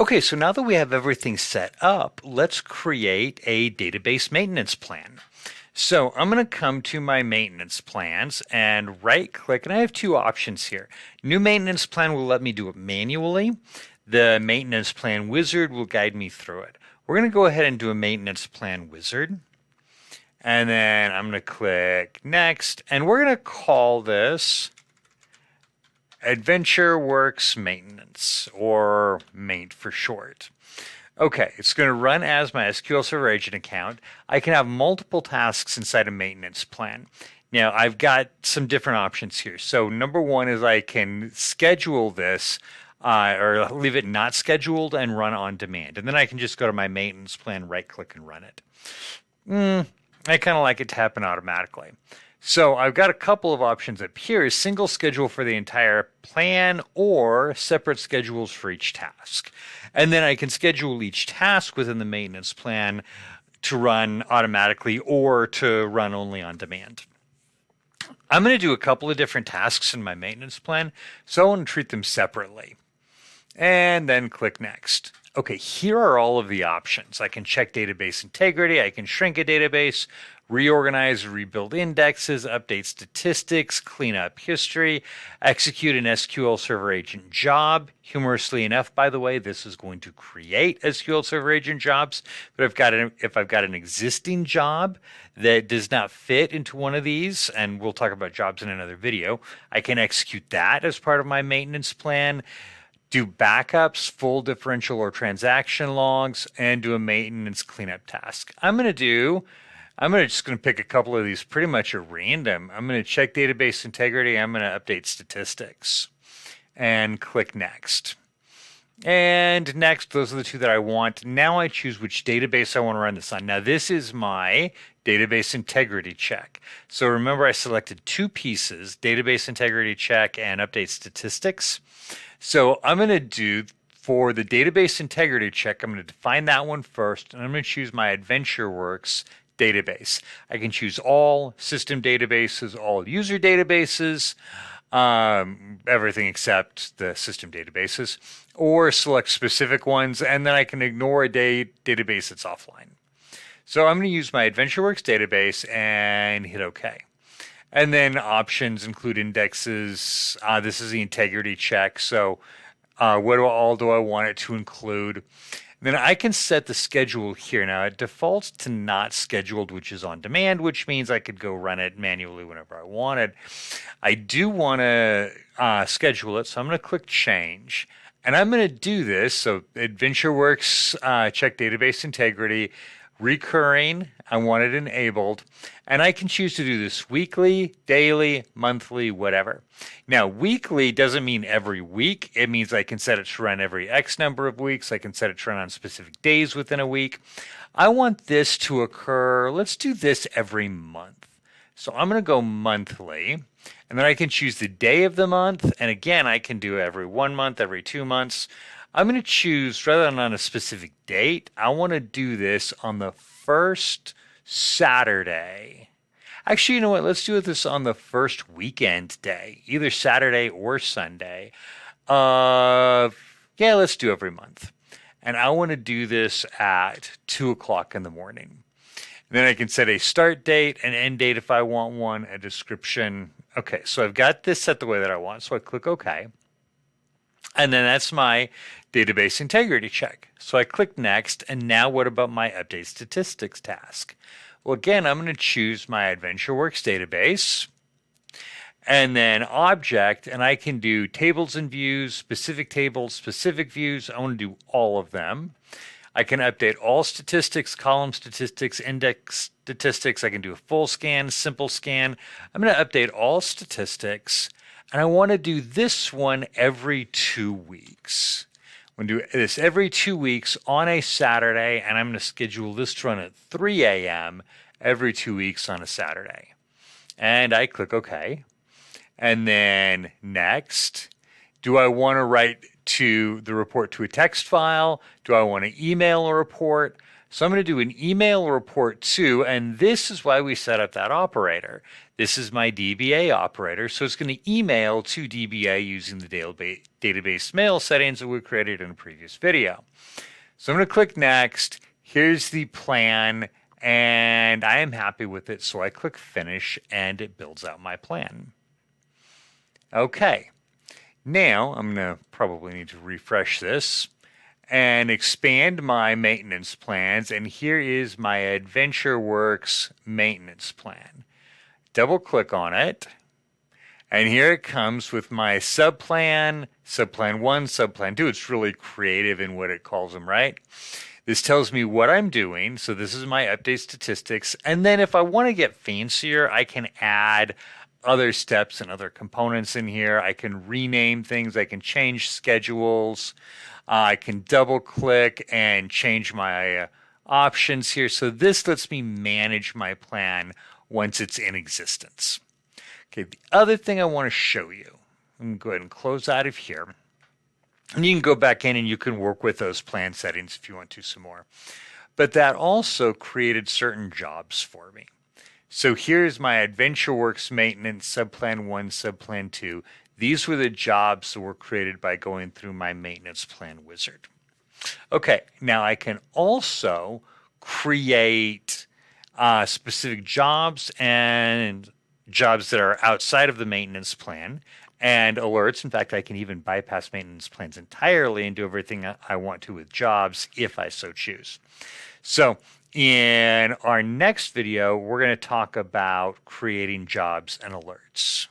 Okay, so now that we have everything set up, let's create a database maintenance plan. So I'm going to come to my maintenance plans and right click, and I have two options here. New maintenance plan will let me do it manually. The maintenance plan wizard will guide me through it. We're going to go ahead and do a maintenance plan wizard. And then I'm going to click next, and we're going to call this Adventure Works Maintenance, or Maint for short. Okay, it's going to run as my SQL Server agent account. I can have multiple tasks inside a maintenance plan. Now, I've got some different options here. So number one is I can schedule this or leave it not scheduled and run on demand. And then I can just go to my maintenance plan, right click and run it. I kind of like it to happen automatically. So I've got a couple of options up here: single schedule for the entire plan or separate schedules for each task. And then I can schedule each task within the maintenance plan to run automatically or to run only on demand. I'm going to do a couple of different tasks in my maintenance plan, so I want to treat them separately. And then click next. Okay, here are all of the options. I can check database integrity, I can shrink a database, reorganize, rebuild indexes, update statistics, clean up history, execute an SQL Server agent job. Humorously enough, by the way, this is going to create SQL Server agent jobs. But if I've got an existing job that does not fit into one of these, and we'll talk about jobs in another video, I can execute that as part of my maintenance plan. Do backups, full differential or transaction logs, and do a maintenance cleanup task. I'm just going to pick a couple of these pretty much at random. I'm going to check database integrity. I'm going to update statistics and click next. And next, those are the two that I want. Now I choose which database I want to run this on. Now this is my database integrity check. So remember, I selected two pieces: database integrity check and update statistics. So I'm going to do, for the database integrity check, I'm going to define that one first, and I'm going to choose my AdventureWorks database. I can choose all system databases, all user databases, everything except the system databases, or select specific ones, and then I can ignore a database that's offline. So I'm going to use my AdventureWorks database and hit OK. And then options include indexes. This is the integrity check. So what all do I want it to include? And then I can set the schedule here. Now it defaults to not scheduled, which is on demand, which means I could go run it manually whenever I wanted. I do want to schedule it, so I'm going to click change. And I'm going to do this. So AdventureWorks check database integrity. Recurring, I want it enabled, and I can choose to do this weekly, daily, monthly, whatever. Now, weekly doesn't mean every week. It means I can set it to run every X number of weeks. I can set it to run on specific days within a week. I want this to occur, let's do this every month. So I'm going to go monthly, and then I can choose the day of the month, and again, I can do every 1 month, every 2 months. I'm going to choose, rather than on a specific date, I want to do this on the first Saturday. Actually, you know what? Let's do this on the first weekend day, either Saturday or Sunday. Yeah, let's do every month. And I want to do this at 2 o'clock in the morning. And then I can set a start date, an end date if I want one, a description. Okay, so I've got this set the way that I want, so I click OK. And then that's my database integrity check. So I click next, and now what about my update statistics task? Well, again, I'm going to choose my AdventureWorks database, and then object, and I can do tables and views, specific tables, specific views. I want to do all of them. I can update all statistics, column statistics, index statistics. I can do a full scan, simple scan. I'm going to update all statistics. And I want to do this one every 2 weeks. I'm going to do this every 2 weeks on a Saturday, and I'm going to schedule this to run at 3 a.m. every 2 weeks on a Saturday. And I click OK. And then next, do I want to write to the report to a text file? Do I want to email a report? So I'm going to do an email report to, and this is why we set up that operator. This is my DBA operator, so it's going to email to DBA using the database mail settings that we created in a previous video. So I'm going to click next. Here's the plan, and I am happy with it, so I click finish, and it builds out my plan. Okay, now I'm going to probably need to refresh this and expand my maintenance plans, and here is my AdventureWorks maintenance plan. Double click on it, and here it comes with my subplan, subplan 1, subplan 2. It's really creative in what it calls them, right? This tells me what I'm doing, so this is my update statistics, and then if I want to get fancier, I can add other steps and other components in here. I can rename things, I can change schedules, I can double click and change my options here. So this lets me manage my plan once it's in existence. Okay, the other thing I want to show you, I'm going to go ahead and close out of here. And you can go back in and you can work with those plan settings if you want to some more. But that also created certain jobs for me. So here's my AdventureWorks maintenance, subplan 1, subplan 2. These were the jobs that were created by going through my maintenance plan wizard. Okay, now I can also create specific jobs and jobs that are outside of the maintenance plan and alerts. In fact, I can even bypass maintenance plans entirely and do everything I want to with jobs if I so choose. So in our next video, we're going to talk about creating jobs and alerts.